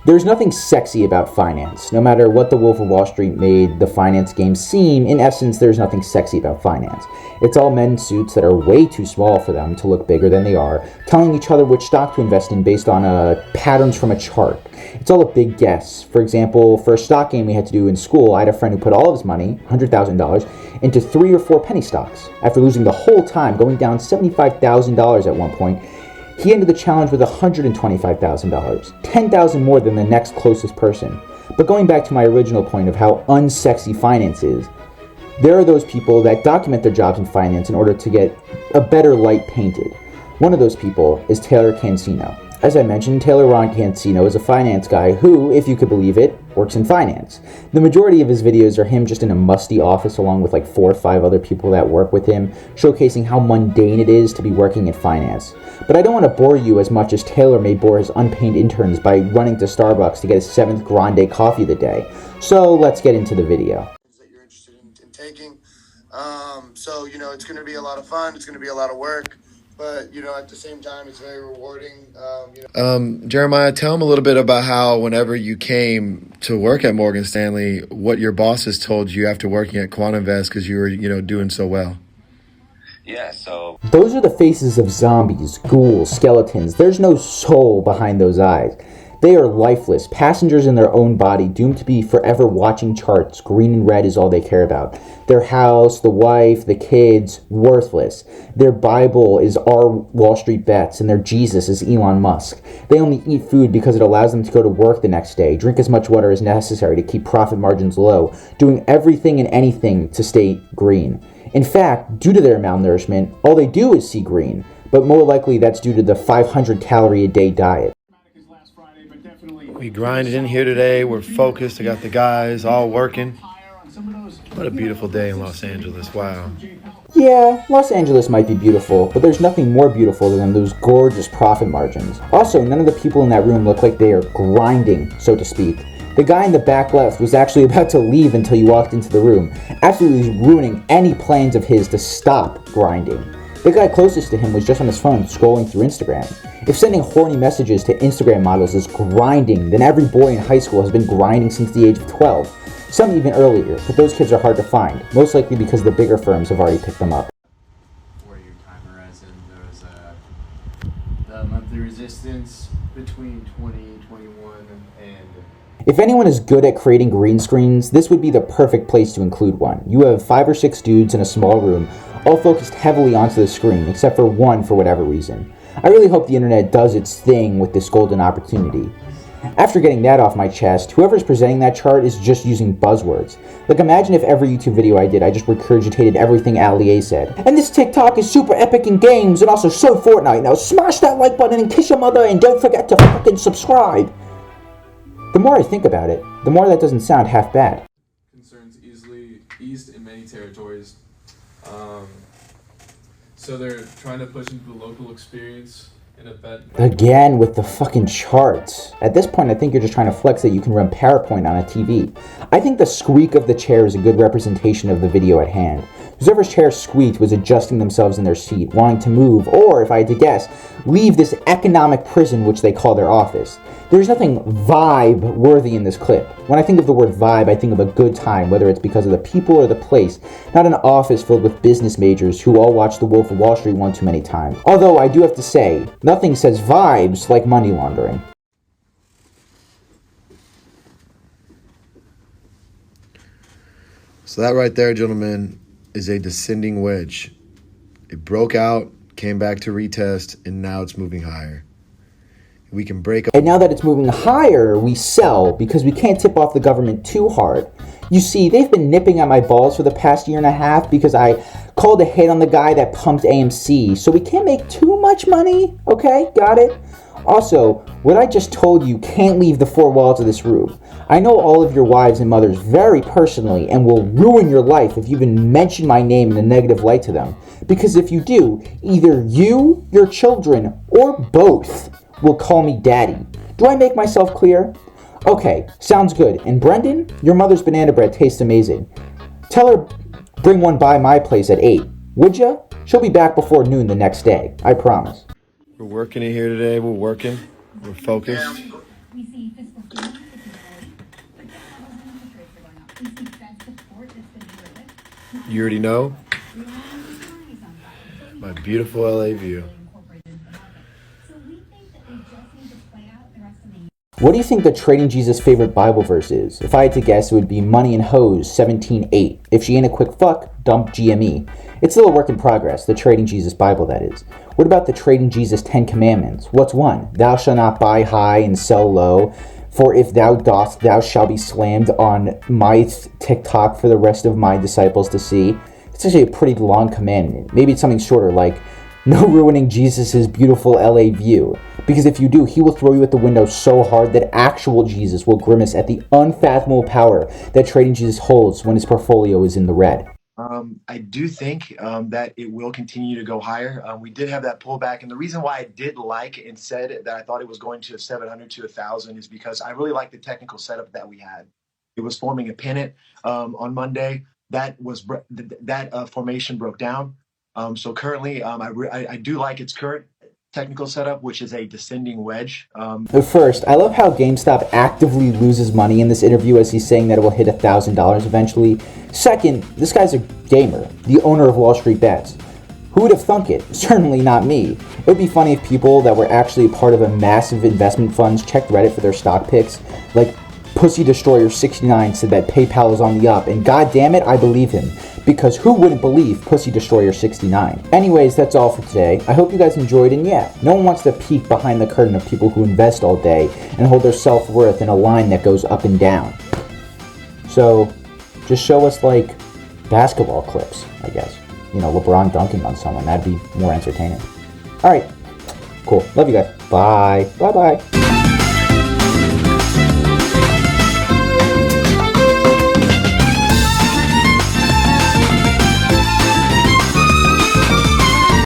There's nothing sexy about finance. No matter what the Wolf of Wall Street made the finance game seem, in essence, there's nothing sexy about finance. It's all men in suits that are way too small for them to look bigger than they are, telling each other which stock to invest in based on patterns from a chart. It's all a big guess. For example, for a stock game we had to do in school, I had a friend who put all of his money, $100,000, into 3 or 4 penny stocks. After losing the whole time, going down $75,000 at one point, he ended the challenge with $125,000, $10,000 more than the next closest person. But going back to my original point of how unsexy finance is, there are those people that document their jobs in finance in order to get a better light painted. One of those people is Taylorroncancio. As I mentioned, Taylorroncancio is a finance guy who, if you could believe it, works in finance. The majority of his videos are him just in a musty office along with like 4 or 5 other people that work with him, showcasing how mundane it is to be working in finance. But I don't want to bore you as much as Taylor may bore his unpaid interns by running to Starbucks to get his 7th grande coffee of the day. So let's get into the video. That you're interested in taking. So, it's going to be a lot of fun. It's going to be a lot of work. But, at the same time, it's very rewarding. Jeremiah, tell him a little bit about how whenever you came to work at Morgan Stanley, what your bosses told you after working at QuantInvest because you were, doing so well. Yeah, so Those are the faces of zombies, ghouls, skeletons. There's no soul behind those eyes. They are lifeless, passengers in their own body, doomed to be forever watching charts. Green and red is all they care about. Their house, the wife, the kids, worthless. Their Bible is our Wall Street bets, and their Jesus is Elon Musk. They only eat food because it allows them to go to work the next day, drink as much water as necessary to keep profit margins low, doing everything and anything to stay green. In fact, due to their malnourishment, all they do is see green, but more likely that's due to the 500 calorie a day diet. We grinded in here today. We're focused. I got the guys all working. What a beautiful day in Los Angeles. Wow. Yeah, Los Angeles might be beautiful, but there's nothing more beautiful than those gorgeous profit margins. Also, none of the people in that room look like they are grinding, so to speak. The guy in the back left was actually about to leave until you walked into the room, absolutely ruining any plans of his to stop grinding. The guy closest to him was just on his phone scrolling through Instagram. If sending horny messages to Instagram models is grinding, then every boy in high school has been grinding since the age of 12. Some even earlier, but those kids are hard to find, most likely because the bigger firms have already picked them up. Where your timer as in there was the monthly resistance between 2021 and If anyone is good at creating green screens, this would be the perfect place to include one. You have 5 or 6 dudes in a small room, all focused heavily onto the screen, except for one for whatever reason. I really hope the internet does its thing with this golden opportunity. After getting that off my chest, whoever's presenting that chart is just using buzzwords. Like, imagine if every YouTube video I did, I just regurgitated everything Ali said. And this TikTok is super epic in games and also so Fortnite. Now smash that like button and kiss your mother and don't forget to fucking subscribe. The more I think about it, the more that doesn't sound half bad. Concerns easily eased in many territories. So they're trying to push into the local experience in a bet. Again with the fucking charts. At this point, I think you're just trying to flex that you can run PowerPoint on a TV. I think the squeak of the chair is a good representation of the video at hand. Whoever's chair squeaked was adjusting themselves in their seat, wanting to move, or, if I had to guess, leave this economic prison which they call their office. There's nothing vibe-worthy in this clip. When I think of the word vibe, I think of a good time, whether it's because of the people or the place, not an office filled with business majors who all watched The Wolf of Wall Street one too many times. Although, I do have to say, nothing says vibes like money laundering. So that right there, gentlemen, is a descending wedge. It broke out, came back to retest, and now it's moving higher. We can break up. And now that it's moving higher, we sell because we can't tip off the government too hard. You see, they've been nipping at my balls for the past year and a half because I called a hit on the guy that pumped AMC, so we can't make too much money. Okay, got it? Also, what I just told you can't leave the 4 walls of this room. I know all of your wives and mothers very personally and will ruin your life if you even mention my name in a negative light to them. Because if you do, either you, your children, or both will call me daddy. Do I make myself clear? Okay, sounds good. And Brendan, your mother's banana bread tastes amazing. Tell her bring one by my place at 8. Would ya? She'll be back before noon the next day. I promise. We're working in here today. We're working. We're focused. You already know. My beautiful LA view. What do you think the Trading Jesus favorite Bible verse is? If I had to guess, it would be Money and Hose 17:8. If she ain't a quick fuck, dump GME. It's still a work in progress, the Trading Jesus Bible, that is. What about the Trading Jesus 10 Commandments? What's one? Thou shalt not buy high and sell low. For if thou dost, thou shalt be slammed on my TikTok for the rest of my disciples to see. It's actually a pretty long commandment. Maybe it's something shorter like, no ruining Jesus' beautiful LA view. Because if you do, he will throw you at the window so hard that actual Jesus will grimace at the unfathomable power that Trading Jesus holds when his portfolio is in the red. I do think that it will continue to go higher. We did have that pullback, and the reason why I did like and said that I thought it was going to 700 to 1,000 is because I really like the technical setup that we had. It was forming a pennant on Monday. That was that formation broke down. So currently, I do like its current technical setup, which is a descending wedge. But first, I love how GameStop actively loses money in this interview as he's saying that it will hit $1,000 eventually. Second, this guy's a gamer, the owner of Wall Street Bets. Who would have thunk it? Certainly not me. It would be funny if people that were actually part of a massive investment funds checked Reddit for their stock picks. Like, Pussy Destroyer 69 said that PayPal is on the up, and god damn it, I believe him. Because who wouldn't believe Pussy Destroyer 69? Anyways, that's all for today. I hope you guys enjoyed, and yeah, no one wants to peek behind the curtain of people who invest all day and hold their self-worth in a line that goes up and down. So, just show us, like, basketball clips, I guess. You know, LeBron dunking on someone. That'd be more entertaining. Alright, cool. Love you guys. Bye. Bye-bye.